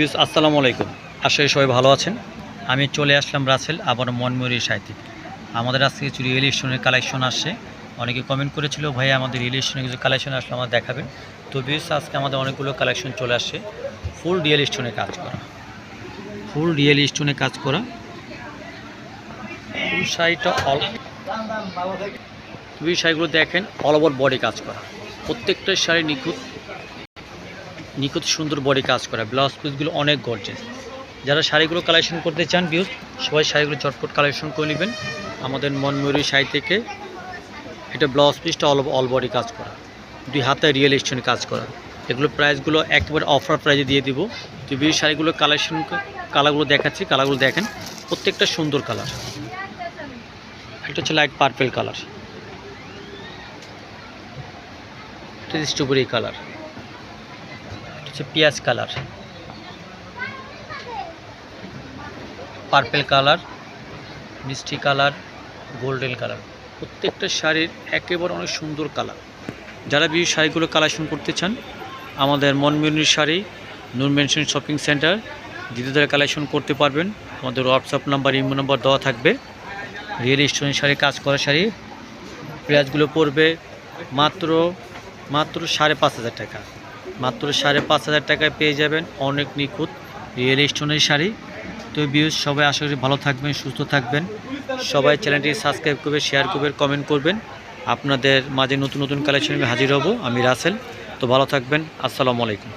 আসসালামু আলাইকুম। আশা করি সবাই ভালো আছেন। আমি চলে আসলাম রাসেল আবার মনময়ূরী সাহিত্যিক। আমাদের আজকে কিছু রিয়েল স্টোনের কালেকশন আসছে। অনেকে কমেন্ট করেছিল ভাই আমাদের রিয়েল স্টোনের কিছু কালেকশন আসলে আমাদের দেখাবেন। তো বিশেষ আজকে আমাদের অনেকগুলো কালেকশন চলে আসছে ফুল রিয়েল স্টোনে কাজ করা, ফুল রিয়েল স্টোনে কাজ করা, ফুল শাড়িটা দুই শাড়িগুলো দেখেন অল ওভার বডি কাজ করা, প্রত্যেকটা শাড়ি নিখুঁত নিখুঁত সুন্দর বডি কাজ করা, ব্লাউজ পিসগুলো অনেক গর্জিয়াস। যারা শাড়িগুলো কালেকশন করতে চান ভিউজ সবাই শাড়িগুলো চটপট কালেকশন করে নেবেন আমাদের মনময়ূরী শাড়ি থেকে। এটা ব্লাউজ পিসটা অল বডি কাজ করা, দুই হাতে রিয়েল স্টোন কাজ করা। এগুলো প্রাইসগুলো একেবারে অফার প্রাইজে দিয়ে দিব। তো বিউজ শাড়িগুলো কালেকশন কালারগুলো দেখাচ্ছি, কালারগুলো দেখেন প্রত্যেকটা সুন্দর কালার। এটা হচ্ছে লাইট পার্পেল কালার, এটা স্ট্রবেরি কালার, এটা হচ্ছে পেঁয়াজ কালার, পার্পেল কালার, মিষ্টি কালার, গোল্ডেন কালার। প্রত্যেকটা শাড়ির একেবারে অনেক সুন্দর কালার। যারা বিয়ের শাড়িগুলো কালেকশন করতে চান আমাদের মনময়ূরী শাড়ি নূর মেনশন শপিং সেন্টার দ্বিতীয় কালেকশন করতে পারবেন। আমাদের হোয়াটসঅ্যাপ নাম্বার ইমো নাম্বার দেওয়া থাকবে। রিয়েল স্টোনের শাড়ি কাজ করা শাড়ি প্রাইসগুলো পড়বে মাত্র 5,500 টাকা। মাত্র 5,500 টাকায় পেয়ে যাবেন অনেক নিখুঁত রিয়েল স্টোনের শাড়ি। তো ভিউজ সবাই আশা করি ভালো থাকবেন, সুস্থ থাকবেন। সবাই চ্যানেলটি সাবস্ক্রাইব করবে, শেয়ার করবেন, কমেন্ট করবেন। আপনাদের মাঝে নতুন নতুন কালেকশন হাজির হব আমি রাসেল। তো ভালো থাকবেন। আসসালামু আলাইকুম।